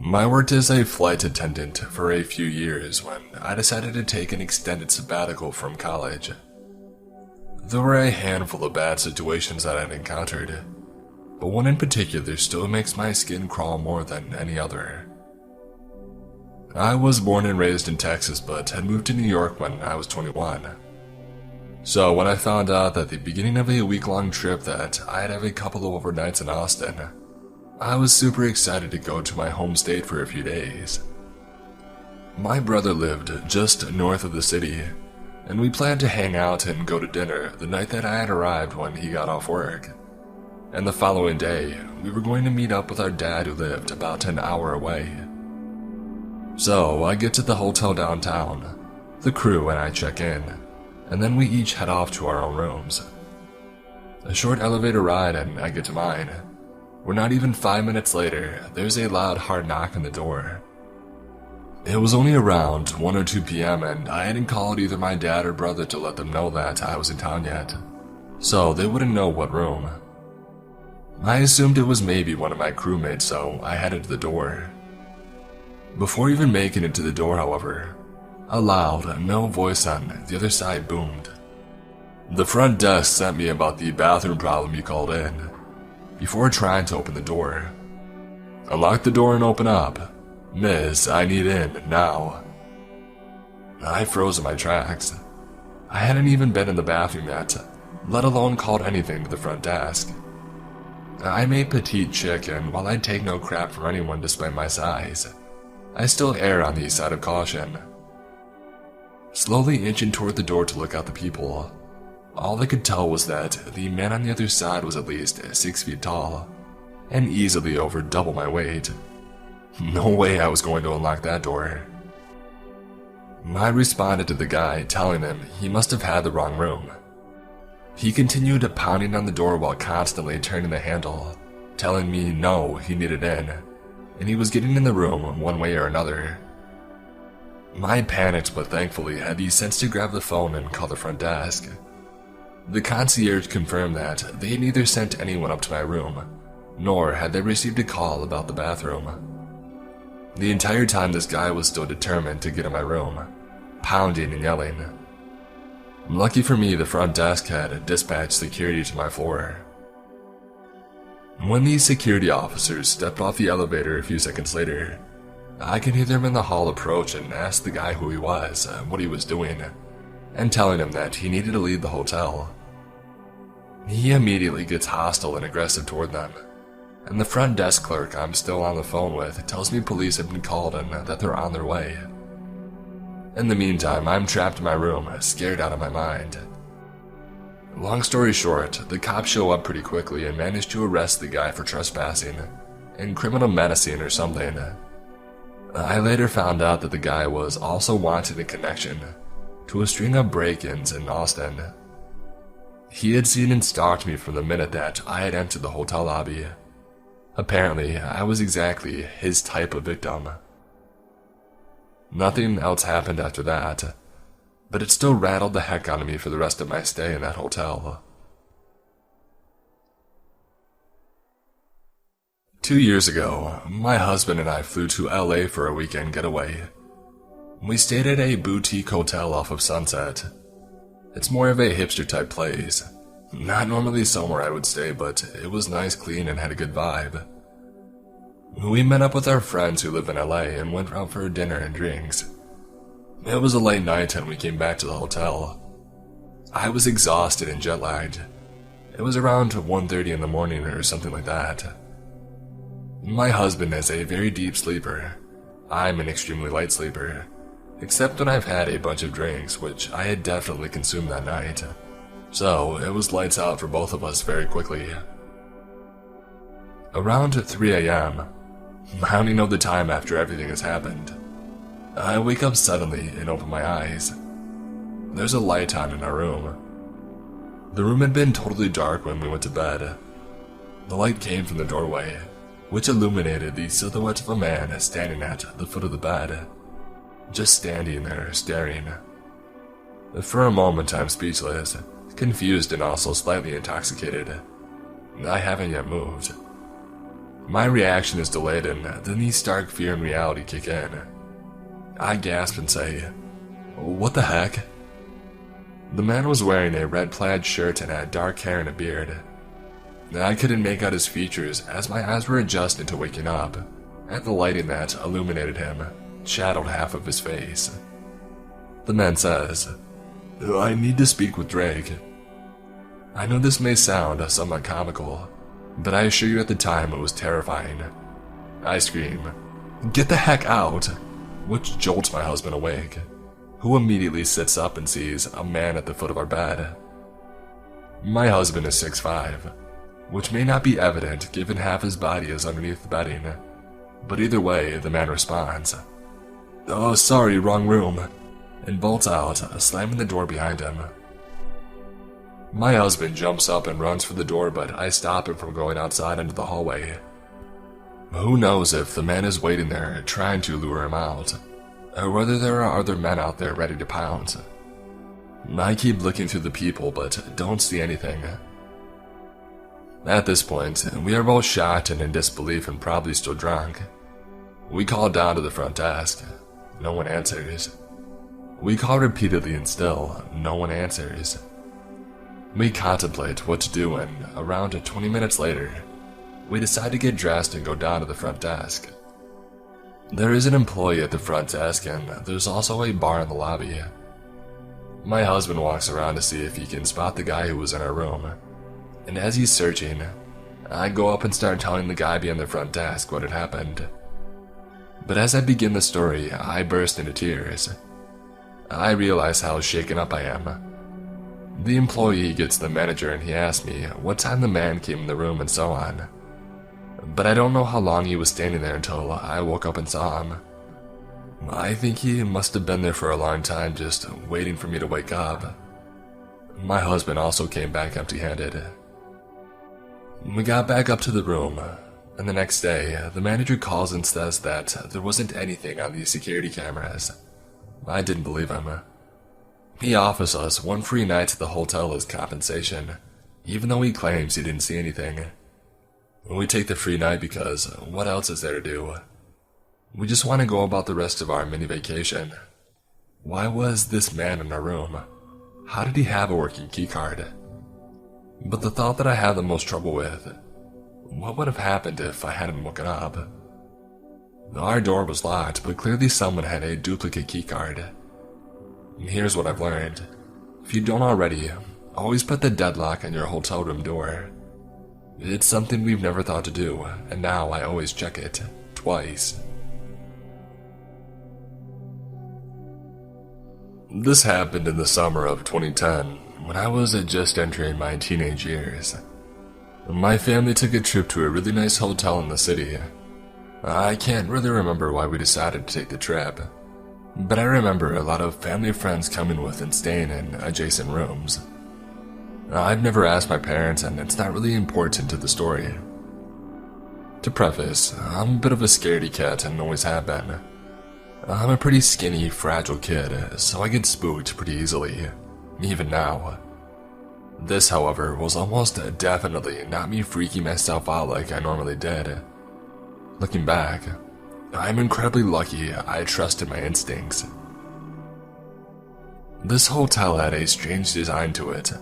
I worked as a flight attendant for a few years when I decided to take an extended sabbatical from college. There were a handful of bad situations that I'd encountered, but one in particular still makes my skin crawl more than any other. I was born and raised in Texas but had moved to New York when I was 21. So when I found out at the beginning of a week-long trip that I'd have a couple of overnights in Austin, I was super excited to go to my home state for a few days. My brother lived just north of the city, and we planned to hang out and go to dinner the night that I had arrived when he got off work. And the following day, we were going to meet up with our dad who lived about an hour away. So I get to the hotel downtown, the crew and I check in, and then we each head off to our own rooms. A short elevator ride and I get to mine. We're not even 5 minutes later, there's a loud hard knock on the door. It was only around 1 or 2 p.m. and I hadn't called either my dad or brother to let them know that I was in town yet, so they wouldn't know what room. I assumed it was maybe one of my crewmates, so I headed to the door. Before even making it to the door, however, a loud, male voice on the other side boomed. "The front desk sent me about the bathroom problem you called in," before trying to open the door. "Unlock the door and open up. Miss, I need in, now." I froze in my tracks. I hadn't even been in the bathroom yet, let alone called anything to the front desk. I'm a petite chick, and while I'd take no crap from anyone despite my size, I still err on the side of caution. Slowly inching toward the door to look out the people, all I could tell was that the man on the other side was at least 6 feet tall, and easily over double my weight. No way I was going to unlock that door. I responded to the guy, telling him he must have had the wrong room. He continued pounding on the door while constantly turning the handle, telling me no, he needed in, and he was getting in the room one way or another. I panicked but thankfully had the sense to grab the phone and call the front desk. The concierge confirmed that they had neither sent anyone up to my room, nor had they received a call about the bathroom. The entire time this guy was still determined to get in my room, pounding and yelling. Lucky for me, the front desk had dispatched security to my floor. When the security officers stepped off the elevator a few seconds later, I could hear them in the hall approach and ask the guy who he was, what he was doing, and telling him that he needed to leave the hotel. He immediately gets hostile and aggressive toward them, and the front desk clerk I'm still on the phone with tells me police have been called and that they're on their way. In the meantime, I'm trapped in my room, scared out of my mind. Long story short, the cops show up pretty quickly and manage to arrest the guy for trespassing and criminal menacing or something. I later found out that the guy was also wanted in connection to a string of break-ins in Austin. He had seen and stalked me from the minute that I had entered the hotel lobby. Apparently, I was exactly his type of victim. Nothing else happened after that, but it still rattled the heck out of me for the rest of my stay in that hotel. 2 years ago, my husband and I flew to LA for a weekend getaway. We stayed at a boutique hotel off of Sunset. It's more of a hipster type place. Not normally somewhere I would stay, but it was nice, clean, and had a good vibe. We met up with our friends who live in LA and went out for dinner and drinks. It was a late night and we came back to the hotel. I was exhausted and jet lagged. It was around 1:30 in the morning or something like that. My husband is a very deep sleeper. I'm an extremely light sleeper, except when I've had a bunch of drinks, which I had definitely consumed that night. So it was lights out for both of us very quickly. Around 3 a.m., I only know the time after everything has happened. I wake up suddenly and open my eyes. There's a light on in our room. The room had been totally dark when we went to bed. The light came from the doorway, which illuminated the silhouette of a man standing at the foot of the bed, just standing there staring. For a moment I'm speechless, confused and also slightly intoxicated. I haven't yet moved. My reaction is delayed, and then the stark fear and reality kick in. I gasp and say, "What the heck?" The man was wearing a red plaid shirt and had dark hair and a beard. I couldn't make out his features as my eyes were adjusting to waking up, and the lighting that illuminated him shadowed half of his face. The man says, "I need to speak with Drake." I know this may sound somewhat comical, but I assure you at the time it was terrifying. I scream, "Get the heck out!" which jolts my husband awake, who immediately sits up and sees a man at the foot of our bed. My husband is 6'5", which may not be evident given half his body is underneath the bedding, but either way, the man responds, "Oh, sorry, wrong room," and bolts out, slamming the door behind him. My husband jumps up and runs for the door, but I stop him from going outside into the hallway. Who knows if the man is waiting there trying to lure him out, or whether there are other men out there ready to pounce. I keep looking through the people, but don't see anything. At this point, we are both shocked and in disbelief and probably still drunk. We call down to the front desk. No one answers. We call repeatedly and still, no one answers. We contemplate what to do, and around 20 minutes later, we decide to get dressed and go down to the front desk. There is an employee at the front desk, and there's also a bar in the lobby. My husband walks around to see if he can spot the guy who was in our room, and as he's searching, I go up and start telling the guy behind the front desk what had happened. But as I begin the story, I burst into tears. I realize how shaken up I am. The employee gets the manager and he asks me what time the man came in the room and so on. But I don't know how long he was standing there until I woke up and saw him. I think he must have been there for a long time, just waiting for me to wake up. My husband also came back empty-handed. We got back up to the room, and the next day, the manager calls and says that there wasn't anything on the security cameras. I didn't believe him. He offers us one free night to the hotel as compensation, even though he claims he didn't see anything. We take the free night because what else is there to do? We just want to go about the rest of our mini vacation. Why was this man in our room? How did he have a working keycard? But the thought that I had the most trouble with, what would have happened if I hadn't woken up? Our door was locked, but clearly someone had a duplicate keycard. Here's what I've learned. If you don't already, always put the deadlock on your hotel room door. It's something we've never thought to do, and now I always check it, twice. This happened in the summer of 2010, when I was just entering my teenage years. My family took a trip to a really nice hotel in the city. I can't really remember why we decided to take the trip, but I remember a lot of family friends coming with and staying in adjacent rooms. I've never asked my parents, and it's not really important to the story. To preface, I'm a bit of a scaredy cat and always have been. I'm a pretty skinny, fragile kid, so I get spooked pretty easily, even now. This, however, was almost definitely not me freaking myself out like I normally did. Looking back, I'm incredibly lucky I trusted my instincts. This hotel had a strange design to it.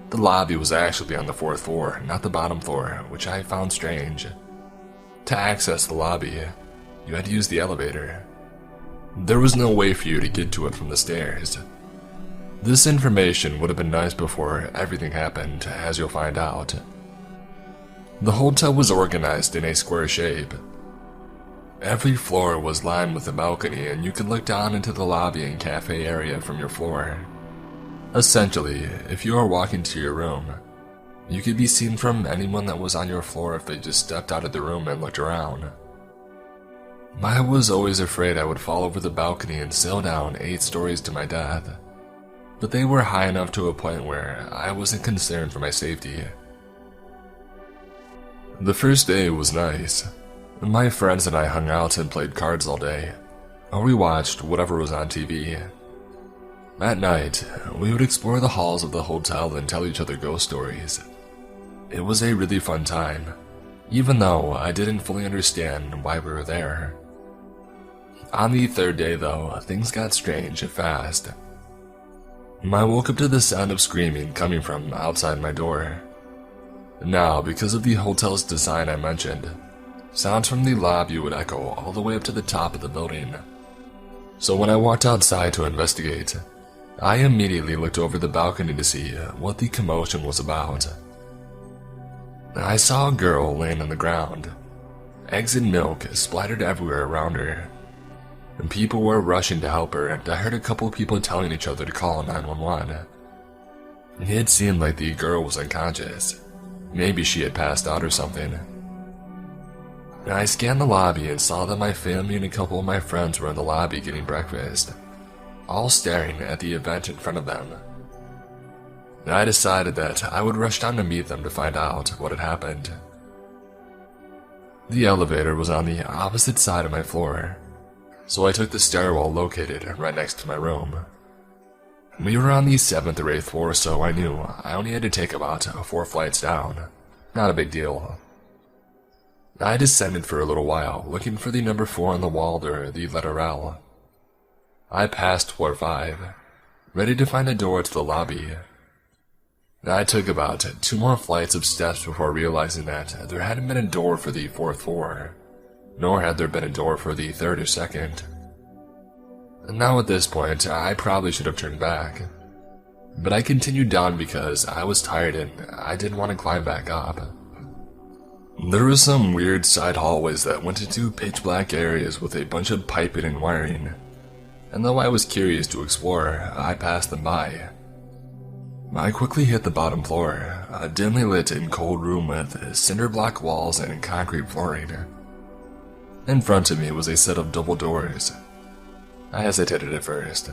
The lobby was actually on the 4th floor, not the bottom floor, which I found strange. To access the lobby, you had to use the elevator. There was no way for you to get to it from the stairs. This information would have been nice before everything happened, as you'll find out. The hotel was organized in a square shape. Every floor was lined with a balcony, and you could look down into the lobby and cafe area from your floor. Essentially, if you were walking to your room, you could be seen from anyone that was on your floor if they just stepped out of the room and looked around. I was always afraid I would fall over the balcony and sail down 8 stories to my death, but they were high enough to a point where I wasn't concerned for my safety. The first day was nice. My friends and I hung out and played cards all day, or we watched whatever was on TV. At night, we would explore the halls of the hotel and tell each other ghost stories. It was a really fun time, even though I didn't fully understand why we were there. On the third day, though, things got strange fast. I woke up to the sound of screaming coming from outside my door. Now, because of the hotel's design I mentioned, sounds from the lobby would echo all the way up to the top of the building. So when I walked outside to investigate, I immediately looked over the balcony to see what the commotion was about. I saw a girl laying on the ground, eggs and milk splattered everywhere around her. And people were rushing to help her, and I heard a couple of people telling each other to call 911. It seemed like the girl was unconscious. Maybe she had passed out or something. I scanned the lobby and saw that my family and a couple of my friends were in the lobby getting breakfast, all staring at the event in front of them. I decided that I would rush down to meet them to find out what had happened. The elevator was on the opposite side of my floor, so I took the stairwell located right next to my room. We were on the 7th or 8th floor, so I knew I only had to take about 4 flights down. Not a big deal. I descended for a little while, looking for the number 4 on the wall or the letter L. I passed floor 5, ready to find a door to the lobby. I took about 2 more flights of steps before realizing that there hadn't been a door for the 4th floor, nor had there been a door for the 3rd or 2nd. Now at this point, I probably should have turned back, but I continued down because I was tired and I didn't want to climb back up. There were some weird side hallways that went into pitch black areas with a bunch of piping and wiring, and though I was curious to explore, I passed them by. I quickly hit the bottom floor, a dimly lit and cold room with cinder block walls and concrete flooring. In front of me was a set of double doors. I hesitated at first,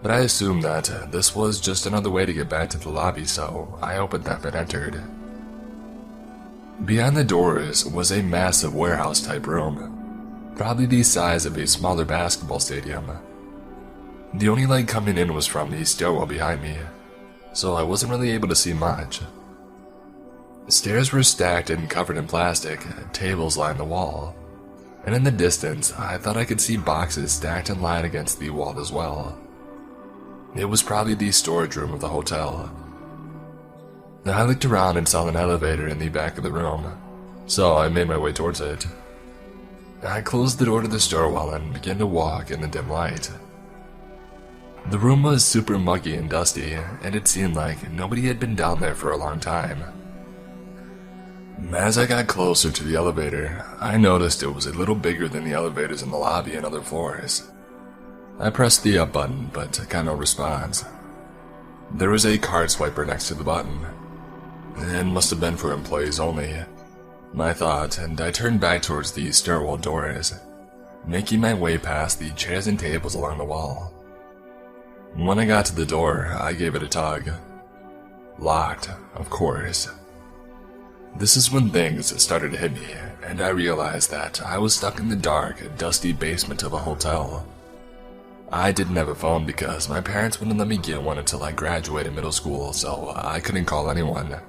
but I assumed that this was just another way to get back to the lobby, so I opened them and entered. Behind the doors was a massive warehouse-type room, probably the size of a smaller basketball stadium. The only light coming in was from the stairwell behind me, so I wasn't really able to see much. The stairs were stacked and covered in plastic, tables lined the wall, and in the distance, I thought I could see boxes stacked and lined against the wall as well. It was probably the storage room of the hotel. I looked around and saw an elevator in the back of the room, so I made my way towards it. I closed the door to the stairwell and began to walk in the dim light. The room was super muggy and dusty, and it seemed like nobody had been down there for a long time. As I got closer to the elevator, I noticed it was a little bigger than the elevators in the lobby and other floors. I pressed the up button, but got no response. There was a card swiper next to the button. It must have been for employees only, I thought, and I turned back towards the stairwell doors, making my way past the chairs and tables along the wall. When I got to the door, I gave it a tug. Locked, of course. This is when things started to hit me, and I realized that I was stuck in the dark, dusty basement of a hotel. I didn't have a phone because my parents wouldn't let me get one until I graduated middle school, so I couldn't call anyone.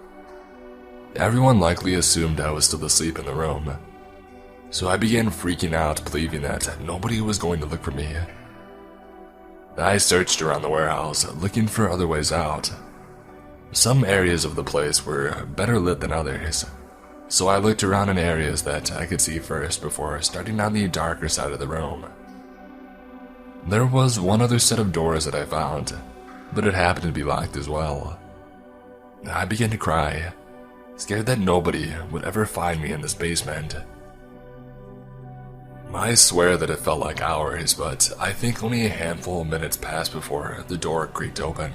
Everyone likely assumed I was still asleep in the room, so I began freaking out, believing that nobody was going to look for me. I searched around the warehouse, looking for other ways out. Some areas of the place were better lit than others, so I looked around in areas that I could see first before starting on the darker side of the room. There was one other set of doors that I found, but it happened to be locked as well. I began to cry, scared that nobody would ever find me in this basement. I swear that it felt like hours, but I think only a handful of minutes passed before the door creaked open.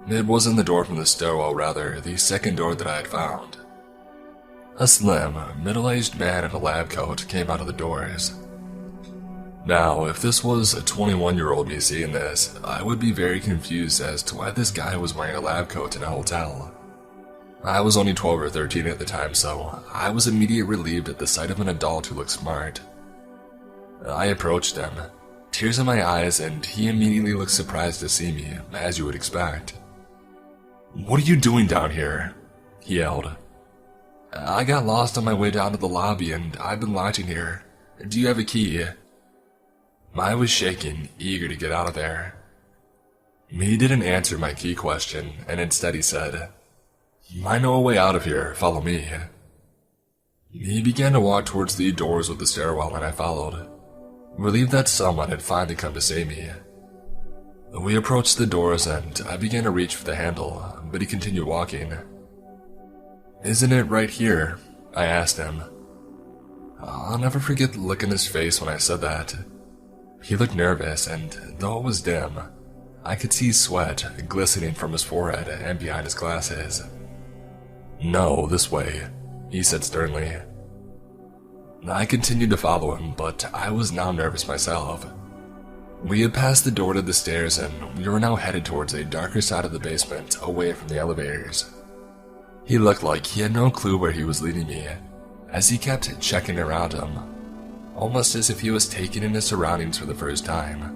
It wasn't the door from the stairwell, rather the second door that I had found. A slim, middle-aged man in a lab coat came out of the doors. Now, if this was a 21-year-old me seeing this, I would be very confused as to why this guy was wearing a lab coat in a hotel. I was only 12 or 13 at the time, so I was immediately relieved at the sight of an adult who looked smart. I approached him, tears in my eyes, and he immediately looked surprised to see me, as you would expect. "What are you doing down here?" he yelled. I got lost on my way down to the lobby and I've been lodging here. Do you have a key? I was shaking, eager to get out of there. He didn't answer my key question, and instead he said, I know a way out of here, follow me. He began to walk towards the doors of the stairwell and I followed, relieved that someone had finally come to save me. We approached the doors and I began to reach for the handle, but he continued walking. Isn't it right here? I asked him. I'll never forget the look in his face when I said that. He looked nervous, and though it was dim, I could see sweat glistening from his forehead and behind his glasses. No, this way, he said sternly. I continued to follow him, but I was now nervous myself. We had passed the door to the stairs and we were now headed towards a darker side of the basement, away from the elevators. He looked like he had no clue where he was leading me, as he kept checking around him, almost as if he was taking in his surroundings for the first time.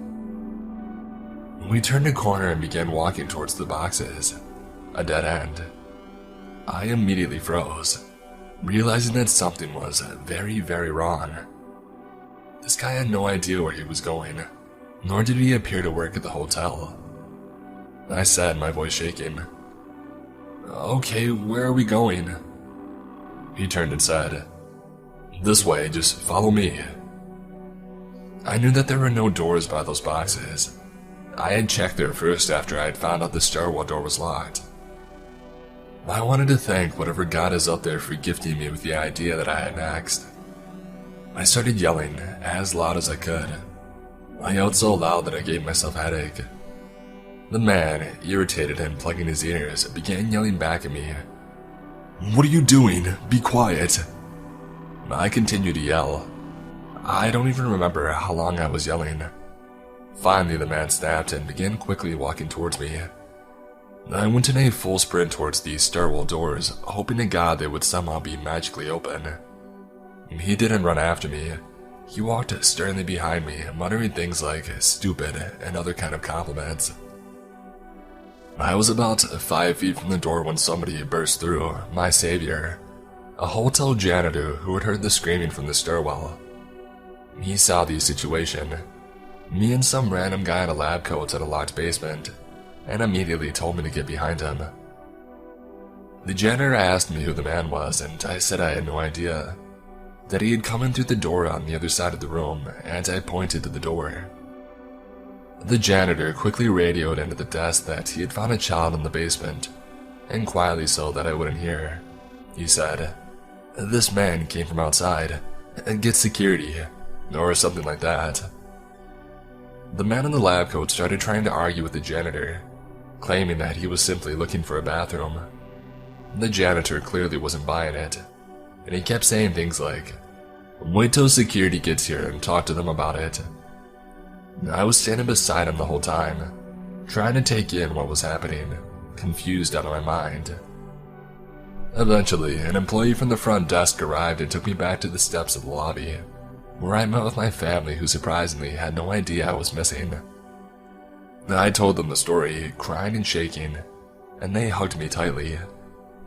We turned a corner and began walking towards the boxes, a dead end. I immediately froze, realizing that something was very, very wrong. This guy had no idea where he was going, nor did he appear to work at the hotel. I said, my voice shaking, Okay, where are we going? He turned and said, This way, just follow me. I knew that there were no doors by those boxes. I had checked there first after I had found out the stairwell door was locked. I wanted to thank whatever God is up there for gifting me with the idea that I had next. I started yelling as loud as I could. I yelled so loud that I gave myself a headache. The man, irritated and plugging his ears, began yelling back at me. What are you doing? Be quiet. I continued to yell. I don't even remember how long I was yelling. Finally, the man snapped and began quickly walking towards me. I went in a full sprint towards the stairwell doors, hoping to God they would somehow be magically open. He didn't run after me. He walked sternly behind me, muttering things like stupid and other kind of compliments. I was about 5 feet from the door when somebody burst through, my savior, a hotel janitor who had heard the screaming from the stairwell. He saw the situation, me and some random guy in a lab coat at a locked basement, and immediately told me to get behind him. The janitor asked me who the man was, and I said I had no idea, that he had come in through the door on the other side of the room, and I pointed to the door. The janitor quickly radioed into the desk that he had found a child in the basement, and quietly so that I wouldn't hear, he said, This man came from outside, get security, or something like that. The man in the lab coat started trying to argue with the janitor, claiming that he was simply looking for a bathroom. The janitor clearly wasn't buying it, and he kept saying things like, Wait till security gets here and talk to them about it. I was standing beside him the whole time, trying to take in what was happening, confused out of my mind. Eventually, an employee from the front desk arrived and took me back to the steps of the lobby, where I met with my family who surprisingly had no idea I was missing. I told them the story, crying and shaking, and they hugged me tightly,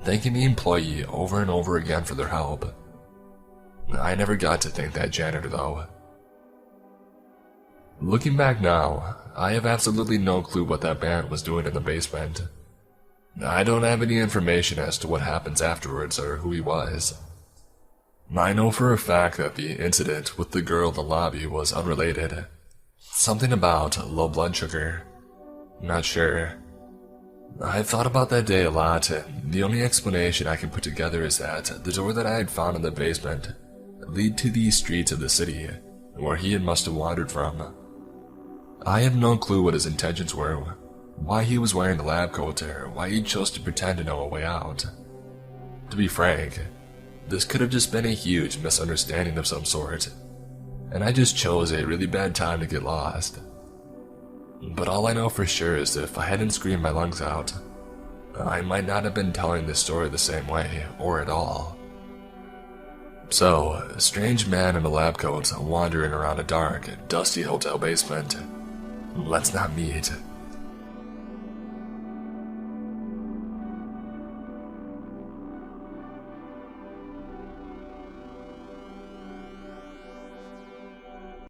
thanking the employee over and over again for their help. I never got to thank that janitor though. Looking back now, I have absolutely no clue what that man was doing in the basement. I don't have any information as to what happens afterwards or who he was. I know for a fact that the incident with the girl in the lobby was unrelated. Something about low blood sugar. Not sure. I've thought about that day a lot, and the only explanation I can put together is that the door that I had found in the basement lead to the streets of the city, where he must have wandered from. I have no clue what his intentions were, why he was wearing the lab coat, or why he chose to pretend to know a way out. To be frank, this could have just been a huge misunderstanding of some sort, and I just chose a really bad time to get lost. But all I know for sure is if I hadn't screamed my lungs out, I might not have been telling this story the same way, or at all. So, a strange man in a lab coat wandering around a dark, dusty hotel basement. Let's not meet.